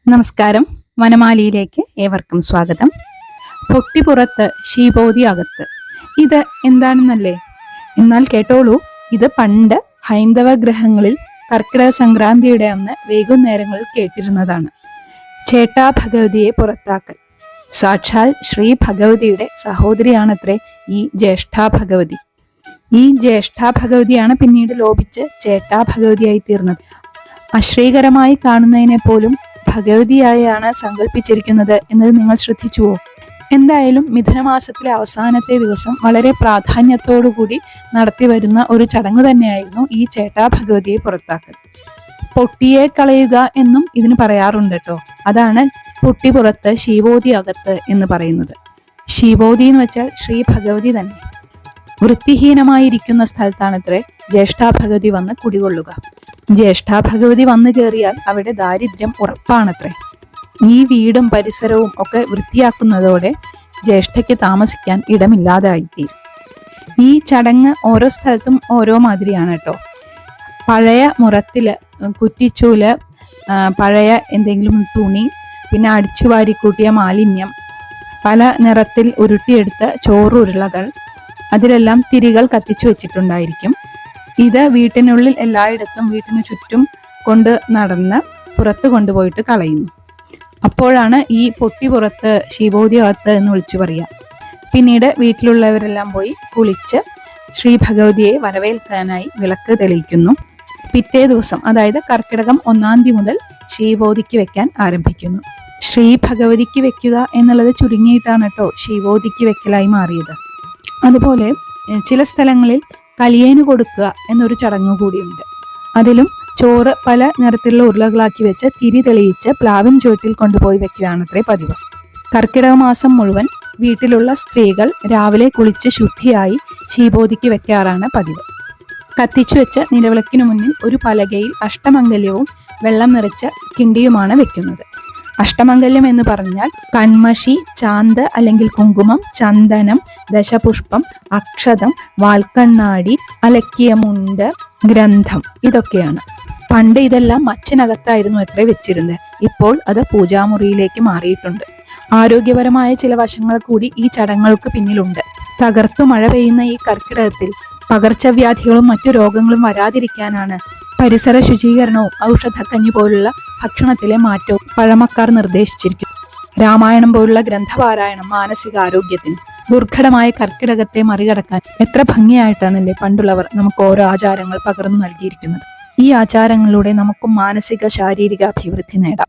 നമസ്കാരം. വനമാലിയിലേക്ക് ഏവർക്കും സ്വാഗതം. പൊട്ടിപ്പുറത്ത് ശീബോധി അകത്ത്. ഇത് എന്താണെന്നല്ലേ? എന്നാൽ കേട്ടോളൂ. ഇത് പണ്ട് ഹൈന്ദവ ഗ്രഹങ്ങളിൽ കർക്കിടക സംക്രാന്തിയുടെ അന്ന് വൈകുന്നേരങ്ങളിൽ കേട്ടിരുന്നതാണ്. ചേട്ടാ ഭഗവതിയെ പുറത്താക്കൽ. സാക്ഷാൽ ശ്രീ ഭഗവതിയുടെ സഹോദരിയാണത്രേ ഈ ജ്യേഷ്ഠാ ഭഗവതി. ഈ ജ്യേഷ്ഠാ ഭഗവതിയാണ് പിന്നീട് ലോപിച്ച് ചേട്ടാ ഭഗവതിയായി തീർന്നത്. അശ്രീകരമായി കാണുന്നതിനെ പോലും ഭഗവതിയായാണ് സങ്കല്പിച്ചിരിക്കുന്നത് എന്നത് നിങ്ങൾ ശ്രദ്ധിച്ചുവോ? എന്തായാലും മിഥുനമാസത്തിലെ അവസാനത്തെ ദിവസം വളരെ പ്രാധാന്യത്തോടുകൂടി നടത്തി വരുന്ന ഒരു ചടങ്ങ് തന്നെയായിരുന്നു ഈ ചേട്ടാ ഭഗവതിയെ പുറത്താക്കൽ. പൊട്ടിയെ കളയുക എന്നും ഇതിന് പറയാറുണ്ട് കേട്ടോ. അതാണ് പൊട്ടിപ്പുറത്ത് ശീബോധി അകത്ത് എന്ന് പറയുന്നത്. ശീബോധി എന്ന് വെച്ചാൽ ശ്രീ ഭഗവതി തന്നെ. വൃത്തിഹീനമായിരിക്കുന്ന സ്ഥലത്താണത്രേ ജ്യേഷ്ഠാ ഭഗവതി വന്ന് കുടികൊള്ളുക. ജ്യേഷ്ഠാ ഭഗവതി വന്നു കയറിയാൽ അവിടെ ദാരിദ്ര്യം ഉറപ്പാണത്രേ. ഈ വീടും പരിസരവും ഒക്കെ വൃത്തിയാക്കുന്നതോടെ ജ്യേഷ്ഠയ്ക്ക് താമസിക്കാൻ ഇടമില്ലാതായിത്തീരും. ഈ ചടങ്ങ് ഓരോ സ്ഥലത്തും ഓരോ മാതിരിയാണ് കേട്ടോ. പഴയ മുറത്തില് കുറ്റിച്ചൂല്, പഴയ എന്തെങ്കിലും തുണി, പിന്നെ അടിച്ചുവാരി കൂട്ടിയ മാലിന്യം, പല നിറത്തിൽ ഉരുട്ടിയെടുത്ത ചോറുരുളകൾ, അതിലെല്ലാം തിരികൾ കത്തിച്ചു വെച്ചിട്ടുണ്ടായിരിക്കും. ഇത് വീട്ടിനുള്ളിൽ എല്ലായിടത്തും വീട്ടിനു ചുറ്റും കൊണ്ട് നടന്ന് പുറത്ത് കൊണ്ടുപോയിട്ട് കളയുന്നു. അപ്പോഴാണ് ഈ പൊട്ടിപ്പുറത്ത് ശീബോധി അകത്ത് എന്ന് വിളിച്ചു പറയുക. പിന്നീട് വീട്ടിലുള്ളവരെല്ലാം പോയി കുളിച്ച് ശ്രീ ഭഗവതിയെ വരവേൽക്കാനായി വിളക്ക് തെളിയിക്കുന്നു. പിറ്റേ ദിവസം, അതായത് കർക്കിടകം 1-ാം തീയതി മുതൽ ശീബോധിക്ക് വെക്കാൻ ആരംഭിക്കുന്നു. ശ്രീ ഭഗവതിക്ക് വെക്കുക എന്നുള്ളത് ചുരുങ്ങിയിട്ടാണ് കേട്ടോ ശീബോധിക്ക് വെക്കലായി മാറിയത്. അതുപോലെ ചില സ്ഥലങ്ങളിൽ കലിയേന് കൊടുക്കുക എന്നൊരു ചടങ്ങ് കൂടിയുണ്ട്. അതിലും ചോറ് പല നിറത്തിലുള്ള ഉരുളകളാക്കി വെച്ച് തിരി തെളിയിച്ച് പ്ലാവിൻ ചുവട്ടിൽ കൊണ്ടുപോയി വെക്കുകയാണത്രേ പതിവ്. കർക്കിടക മാസം മുഴുവൻ വീട്ടിലുള്ള സ്ത്രീകൾ രാവിലെ കുളിച്ച് ശുദ്ധിയായി ശീബോധിക്ക് വെക്കാറാണ് പതിവ്. കത്തിച്ചു വെച്ച നിലവിളക്കിനു മുന്നിൽ ഒരു പലകയിൽ അഷ്ടമംഗല്യവും വെള്ളം നിറച്ച കിണ്ടിയുമാണ് വെക്കുന്നത്. അഷ്ടമംഗല്യം എന്ന് പറഞ്ഞാൽ കൺമഷി, ചാന്ത് അല്ലെങ്കിൽ കുങ്കുമം, ചന്ദനം, ദശപുഷ്പം, അക്ഷതം, വാൽക്കണ്ണാടി, അലക്കിയ മുണ്ട്, ഗ്രന്ഥം, ഇതൊക്കെയാണ്. പണ്ട് ഇതെല്ലാം മച്ചിനകത്തായിരുന്നു അത്രേ വെച്ചിരുന്നത്. ഇപ്പോൾ അത് പൂജാമുറിയിലേക്ക് മാറിയിട്ടുണ്ട്. ആരോഗ്യപരമായ ചില വശങ്ങൾ കൂടി ഈ ചടങ്ങുകൾക്ക് പിന്നിലുണ്ട്. തകർത്തു മഴ പെയ്യുന്ന ഈ കർക്കിടകത്തിൽ പകർച്ചവ്യാധികളും മറ്റു രോഗങ്ങളും വരാതിരിക്കാനാണ് പരിസര ശുചീകരണവും ഔഷധക്കഞ്ഞി പോലുള്ള ഭക്ഷണത്തിലെ മാറ്റവും പഴമക്കാർ നിർദ്ദേശിച്ചിരിക്കുന്നു. രാമായണം പോലുള്ള ഗ്രന്ഥപാരായണം മാനസികാരോഗ്യത്തിന്. ദുർഘടമായ കർക്കിടകത്തെ മറികടക്കാൻ എത്ര ഭംഗിയായിട്ടാണല്ലേ പണ്ടുള്ളവർ നമുക്ക് ഓരോ ആചാരങ്ങൾ പകർന്നു നൽകിയിരിക്കുന്നത്. ഈ ആചാരങ്ങളിലൂടെ നമുക്കും മാനസിക ശാരീരിക അഭിവൃദ്ധി നേടാം.